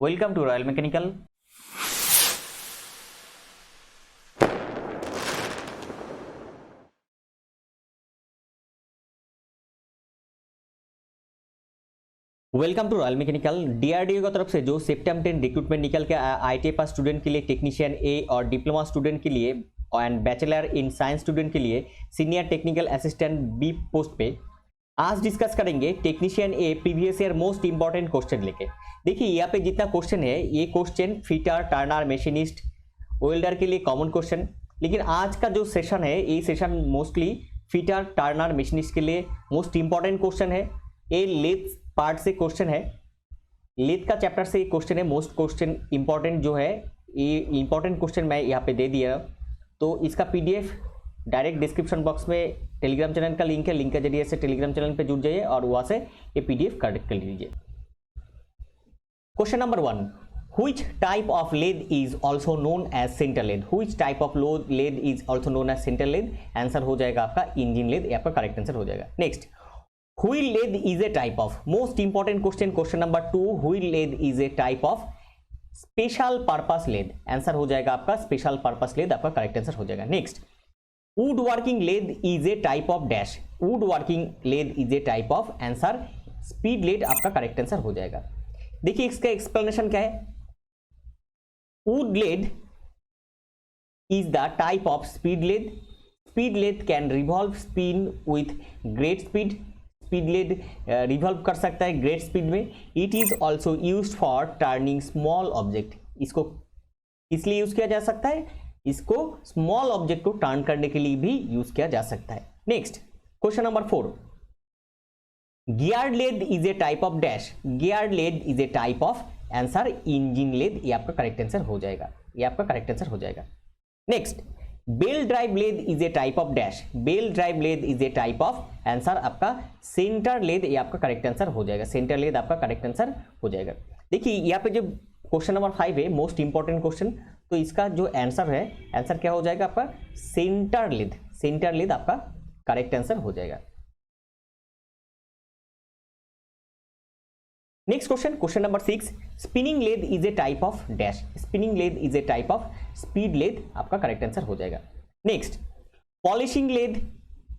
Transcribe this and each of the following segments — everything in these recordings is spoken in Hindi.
Welcome to Royal Mechanical. Welcome to Royal Mechanical. DRDO की तरफ से जो सेप्टेम्बर 10 रिक्रूटमेंट निकल के आईटीआई पास स्टूडेंट के लिए टेक्नीशियन ए और डिप्लोमा स्टूडेंट के लिए and bachelor in science student के लिए senior technical assistant B post पे आज डिस्कस करेंगे technician A previous year most important question लेके। देखिए यहाँ पे जितना क्वेश्चन है ये question fitter, turner, machinist, welder के लिए कॉमन क्वेश्चन, लेकिन आज का जो सेशन है ये session mostly fitter, turner, machinist के लिए मोस्ट इंपॉर्टेंट क्वेश्चन है। ये लेथ पार्ट से क्वेश्चन है, लेथ का चैप्टर से क्वेश्चन है। मोस्ट क्वेश्चन इंपॉर्टेंट जो है ये इंपॉर्टेंट क्वेश्चन मैं यहाँ पे दे दिया, तो इसका पीडीएफ डायरेक्ट डिस्क्रिप्शन बॉक्स में टेलीग्राम चैनल का लिंक है, लिंक के जरिए से टेलीग्राम चैनल पे जुड़ जाइए और वहाँ से ये पीडीएफ कलेक्ट कर लीजिए। Question number 1, which type of lathe is also known as centre lathe? Which type of lathe is also known as centre lathe? Answer हो जाएगा आपका इंजन लेद, ये आपका करेक्ट आंसर हो जाएगा। Next, wheel lathe is a type of, most important question, question number 2, wheel lathe is a type of special purpose lathe? Answer हो जाएगा आपका स्पेशल पर्पस लेद, आपका करेक्ट आंसर हो जाएगा। Next, would working lathe is a type of dash? Would working lathe is a type of, answer speed lathe, आपका करेक्ट आंसर हो जाएगा। देखिए इसका एक्सप्लेनेशन क्या है। Would lathe is the type of speed lathe. Speed lathe can revolve spin with great speed. Speed lathe revolve कर सकता है ग्रेट स्पीड में। It is also use for turning small object. इसको इसलिए यूज किया जा सकता है, इसको स्मॉल ऑब्जेक्ट को टर्न करने के लिए भी यूज किया जा सकता है। Next, question number 4, gear lathe is a type of dash? Gear lathe is a type of, answer engine lathe, ये आपका करेक्ट आंसर हो जाएगा, ये आपका करेक्ट आंसर हो जाएगा। Next, bell drive lathe is a type of dash? Bell drive lathe is a type of, answer आपका सेंटर लेद, ये आपका करेक्ट आंसर हो जाएगा। सेंटर लेद आपका करेक्ट आंसर हो जाएगा। देखिए यहाँ पे जो क्वेश्चन नंबर 5 है मोस्ट इंपॉर्टेंट क्वेश्चन, तो इसका जो आंसर है, आंसर क्या हो जाएगा आपका सेंटर लेद। सेंटर लेद आपका करेक्ट आंसर हो जाएगा। Next question, question number 6, spinning lathe is a type of dash? Spinning lathe is a type of speed lathe, आपका करेक्ट आंसर हो जाएगा। Next, polishing lathe,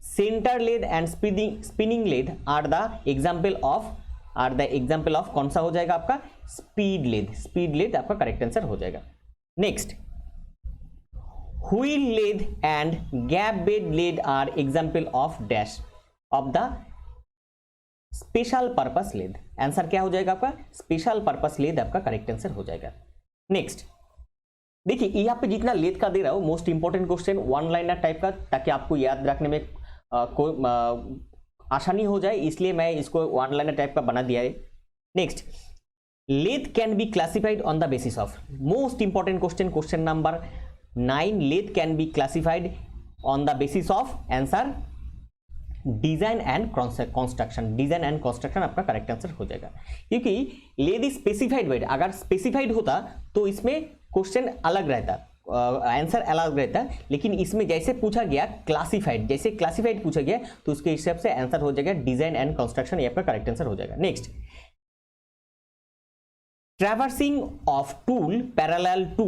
centre lathe and spinning lathe are the example of, कौन सा हो जाएगा आपका स्पीड लेद? स्पीड लेद आपका करेक्ट आंसर हो जाएगा। Next, wheel lathe and gap bed lathe are example of dash of the special purpose lathe? Answer क्या हो जाएगा आपका स्पेशल पर्पस लेद, आपका करेक्ट आंसर हो जाएगा। नेक्स्ट, देखिए यहाँ पे जितना लेद का दे रहा हूं most important question one liner type का, ताकि आपको याद रखने में कोई आसानी हो जाए, इसलिए मैं इसको वन लाइनर टाइप का बना दिया है। Next, lathe can be classified on the basis of, most important question, question number 9, lathe can be classified on the basis of, answer design and construction. Design and construction आपका करेक्ट आंसर हो जाएगा, क्योंकि लेद इज स्पेसिफाइड वर्ड, अगर स्पेसिफाइड होता तो इसमें क्वेश्चन अलग रहता, आंसर अलग रहता, लेकिन इसमें जैसे पूछा गया क्लासिफाइड, जैसे क्लासिफाइड पूछा गया तो उसके हिसाब से आंसर हो जाएगा डिजाइन एंड कंस्ट्रक्शन, ये आपका करेक्ट आंसर हो जाएगा। Next, traversing of tool parallel to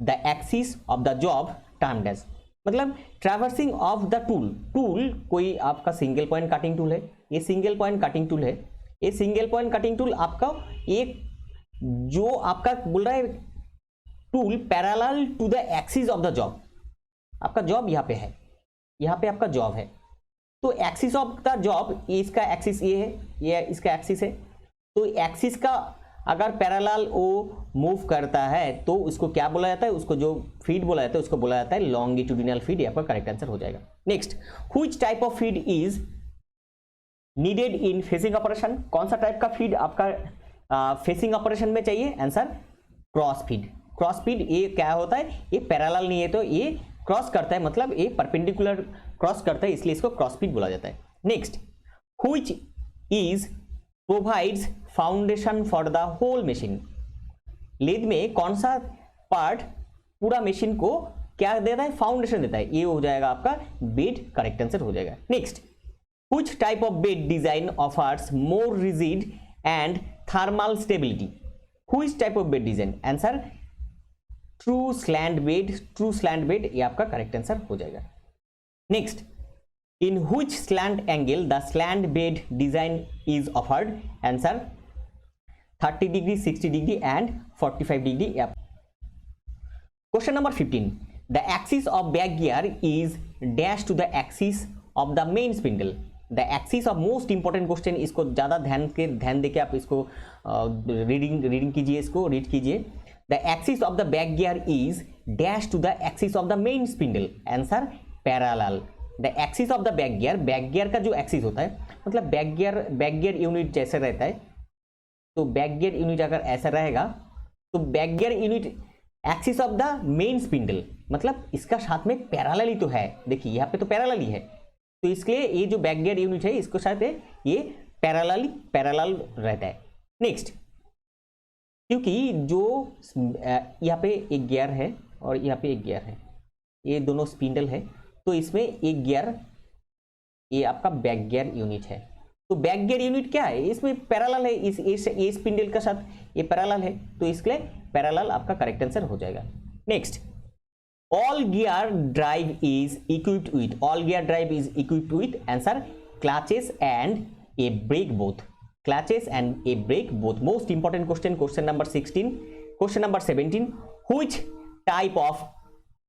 the axis of the job termed as, मतलब traversing of the tool, tool कोई आपका सिंगल पॉइंट कटिंग टूल है, ये सिंगल पॉइंट कटिंग टूल है, ये सिंगल पॉइंट कटिंग टूल आपका एक जो आपका बोल रहा है tool parallel to the axis of the job, आपका जॉब यहाँ पे है, यहाँ पे आपका जॉब है, तो एक्सिस ऑफ द जॉब, इसका एक्सिस ये है, ये इसका एक्सिस है, तो एक्सिस का अगर पैरेलल वो मूव करता है तो उसको क्या बोला जाता है, उसको जो फीड बोला जाता है उसको बोला जाता है लॉन्गिट्यूडिनल फीड, आपका करेक्ट आंसर हो जाएगा। Next, which type of feed is needed in facing operation? कौन सा टाइप का फीड आपका फेसिंग ऑपरेशन में चाहिए? Answer cross feed. Cross feed ये क्या होता है, ये पैरेलल नहीं है तो ये क्रॉस करता है, मतलब ये परपेंडिकुलर क्रॉस करता है, इसलिए इसको क्रॉस फीड बोला जाता है। Next, which is provides foundation for the whole machine? Lathe में कौन सा पार्ट पूरा मशीन को क्या देता है, फाउंडेशन देता है, ये हो जाएगा आपका बेड, करेक्ट आंसर हो जाएगा। Next, which type of bed design offers more rigid and thermal stability? Which type of bed design, answer true slant bed, true slant bed ये आपका करेक्ट आंसर हो जाएगा। Next, in which slant angle the slant bed design is offered, answer 30 degree, 60 degree and 45 degree. Question number 15, the axis of back gear is dash to the axis of the main spindle. The axis of most important question, इसको ज्यादा ध्यान देके आप इसको रीडिंग कीजिए, इसको रीड कीजिए। The axis of the back gear is dash to the axis of the main spindle, answer parallel. The axis of the back gear का जो एक्सिस होता है, मतलब बैक गियर यूनिट जैसे रहता है, तो बैक गियर यूनिट अगर ऐसा रहेगा तो back gear unit axis of the main spindle, मतलब इसका साथ में पैरेलल ही तो है। देखिए यहाँ पे तो पैरेलल ही है, तो इसलिए ये जो बैक गियर यूनिट है इसको साथ ये पैरेलल रहता है। नेक्स्ट, क्योंकि जो यहाँ पे एक गियर है और यहाँ पे एक गियर है, ये दोनों स्पिंडल है, तो इसमें एक गियर ये आपका बैक गियर यूनिट है। तो बैक गियर यूनिट क्या है, इसमें पैरेलल है, इस स्पिंडल का साथ ये पैरेलल है, तो इसलिए पैरेलल आपका करेक्ट आंसर हो जाएगा। Next, all gear drive is equipped with, all gear drive is equipped with, answer clutches and a brake both, clutches and a brake both। most important question number 16। question number 17, which type of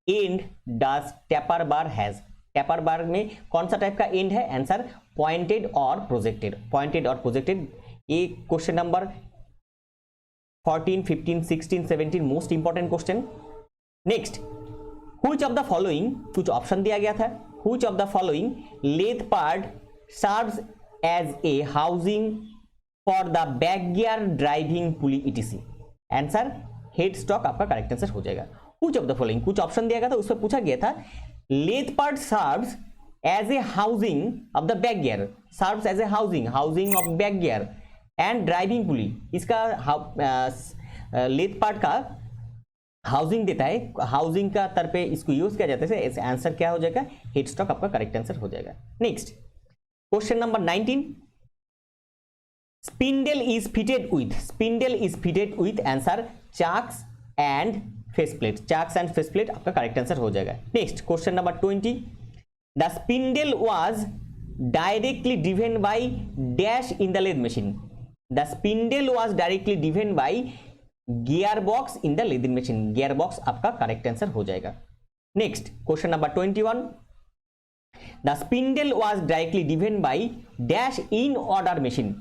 end does taper bar has, taper bar में कौन सा टाइप का एंड है, आंसर पॉइंटेड और प्रोजेक्टेड, पॉइंटेड और प्रोजेक्टेड। ये question number 14, 15, 16, 17 most important question. Next, which of the following, कुछ ऑप्शन दिया गया था, which of the following lathe part serves as a housing for the back gear driving pulley etc, answer head stock आपका करेक्ट आंसर हो जाएगा। which of the following, कुछ ऑप्शन दिया गया था, उसमें पूछा गया था lathe part serves as a housing of the back gear, serves as a housing of back gear and driving pulley, इसका lathe part का हाउसिंग देता है, हाउसिंग का तौर पे इसको यूज किया जाता है, ऐसे आंसर क्या हो जाएगा, हेड स्टॉक आपका करेक्ट आंसर हो जाएगा। Next, question number 19, spindle is fitted with, answer chucks and faceplate, chucks and faceplate आपका करेक्ट आंसर हो जाएगा। Next, question number 20, the spindle was directly driven by dash in the lathe machine, the spindle was directly driven by gear box in the lathe machine, gear box आपका करेक्ट आंसर हो जाएगा। Next, question number 21, the spindle was directly driven by dash in order machine,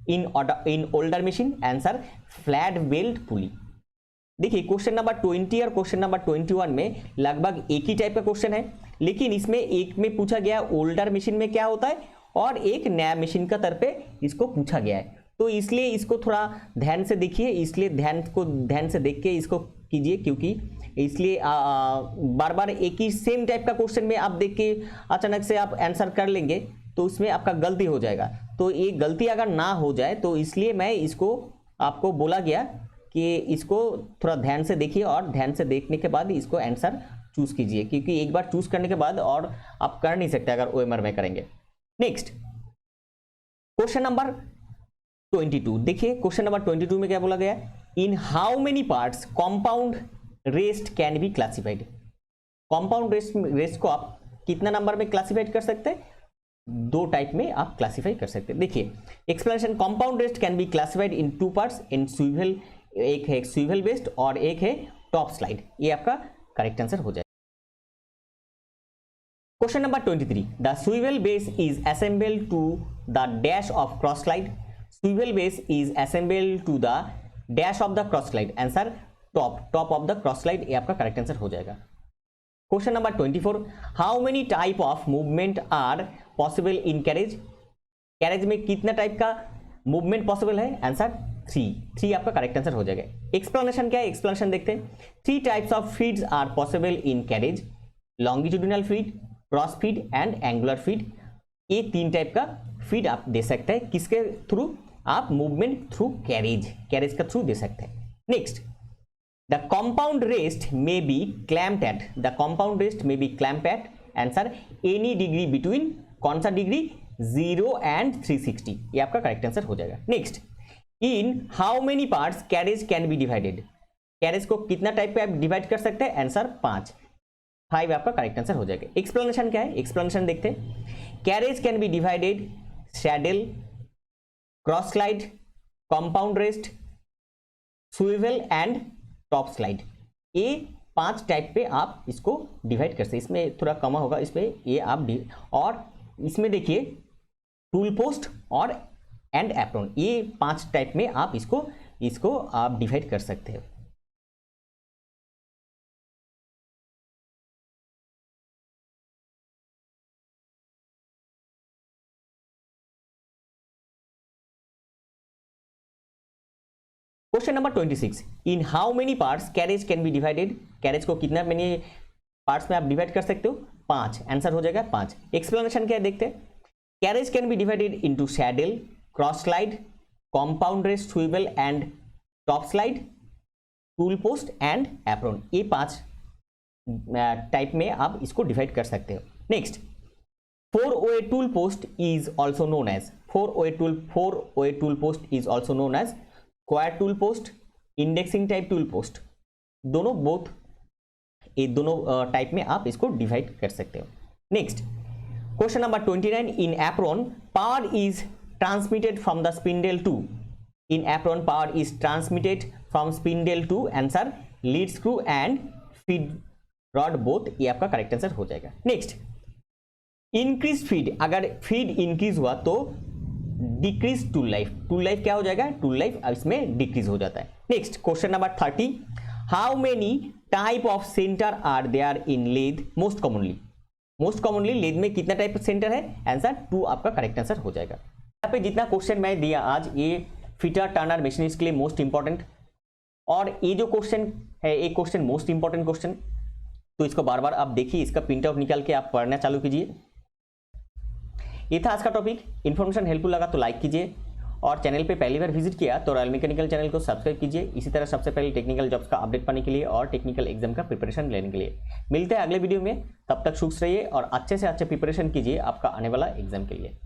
in older machine, answer flat belt pulley. देखिए क्वेश्चन नंबर 20 और क्वेश्चन नंबर 21 में लगभग एक ही टाइप का क्वेश्चन है, लेकिन इसमें एक में पूछा गया ओल्डर मशीन में क्या होता है और एक नया मशीन का तौर पे इसको पूछा गया है, तो इसलिए इसको थोड़ा ध्यान से देखिए, इसलिए ध्यान से देख के इसको कीजिए, क्योंकि इसलिए बार बार एक ही सेम टाइप का क्वेश्चन में आप देख के अचानक से आप आंसर कर लेंगे तो उसमें आपका गलती हो जाएगा। तो ये गलती अगर ना हो जाए तो इसलिए मैं इसको आपको बोला गया कि इसको थोड़ा ध्यान से देखिए और ध्यान से देखने के बाद इसको आंसर चूज कीजिए, क्योंकि एक बार चूज करने के बाद और आप कर नहीं सकते अगर ओएमआर में करेंगे। नेक्स्ट, क्वेश्चन नंबर 22, देखिए क्वेश्चन नंबर 22 में क्या बोला गया, in how many parts compound rest can be classified, compound rest को आप कितना नंबर में क्लासिफाइड कर सकते हैं, दो टाइप में आप क्लासिफाई कर सकते हैं। देखिए explanation, compound rest can be classified in two parts, in swivel, एक है स्विवल बेस्ड और एक है टॉप स्लाइड, ये आपका करेक्ट आंसर हो जाए। Question number 23, the swivel base is assembled to the dash of cross slide, swivel base is assembled to the dash of the cross slide, answer top of the cross slide, ये आपका करेक्ट आंसर हो जाएगा। Question number 24, how many type of movement are possible in carriage, carriage में कितना टाइप का मूवमेंट पॉसिबल है, आंसर 3 आपका करेक्ट आंसर हो जाएगा। एक्सप्लेनेशन क्या है, एक्सप्लेनेशन देखते हैं। 3 types of feeds are possible in carriage, longitudinal feed, cross feed and angular feed, ये 3 टाइप का फीड आप दे सकते हैं, किसके थ्रू, आप मूवमेंट थ्रू कैरेज का थ्रू दे सकते हैं। Next, the compound rest may be clamped at, the compound rest may be clamped at, answer any degree between, कौन सा डिग्री, 0 and 360, ये आपका करेक्ट आंसर हो जाएगा। Next, in how many parts carriage can be divided, carriage को कितना टाइप पे आप डिवाइड कर सकते हैं, आंसर 5 आपका करेक्ट आंसर हो जाएगा। एक्सप्लेनेशन क्या है, एक्सप्लेनेशन देखते हैं। Carriage can be divided saddle, cross slide, compound rest, swivel and top slide, ये 5 टाइप पे आप इसको डिवाइड कर सकते हैं। इसमें थोड़ा कम होगा, इसमें ये आप और इसमें देखिए टूल पोस्ट और एंड एप्रॉन, ये 5 टाइप में आप इसको आप डिवाइड कर सकते हो। Question number 26, in how many parts carriage can be divided, carriage को कितना मेनी पार्ट्स में आप डिवाइड कर सकते हो, 5, आंसर हो जाएगा 5। एक्सप्लेनेशन क्या है देखते हैं। Carriage can be divided into saddle, cross slide, compound rest, swivel and top slide, tool post and apron, ये 5 टाइप में आप इसको डिवाइड कर सकते हो। Next, 4-way tool post is also known as, 4-way tool post is also known as square tool post, indexing type tool post, दोनों बोथ ये दोनों टाइप में आप इसको डिवाइड कर सकते हो। Next, question number 29, in apron power is transmitted from the spindle to, in apron power is transmitted from spindle to, answer lead screw and feed rod both, ये आपका करेक्ट आंसर हो जाएगा। नेक्स्ट, इंक्रीज फीड, अगर फीड इंक्रीज हुआ तो decrease tool life, tool life क्या हो जाएगा, टूल लाइफ इसमें डिक्रीज हो जाता है। Next, question number 30, how many type of centre are there in lathe most commonly, most commonly lathe में कितना टाइप ऑफ सेंटर है, आंसर 2 आपका करेक्ट आंसर हो जाएगा। यहाँ पे जितना क्वेश्चन मैं दिया आज, ये फिटर टर्नर मशीनिस्ट के लिए मोस्ट इंपॉर्टेंट, और ये जो क्वेश्चन है ये क्वेश्चन मोस्ट इंपॉर्टेंट क्वेश्चन, तो इसको बार बार आप देखिए, इसका प्रिंट आउट निकाल के आप पढ़ना चालू कीजिए। ये था आज का टॉपिक। इन्फॉर्मेशन हेल्पफुल लगा तो लाइक कीजिए, और चैनल पे पहली बार विजिट किया तो रॉयल मैकेनिकल चैनल को सब्सक्राइब कीजिए। इसी तरह सबसे पहले टेक्निकल जॉब्स का अपडेट पाने के लिए और टेक्निकल एग्जाम का प्रिपरेशन लेने के लिए। मिलते हैं अगले वीडियो में, तब तक खुश रहिए और अच्छे से अच्छे प्रिपरेशन कीजिए आपका आने वाला एग्जाम के लिए।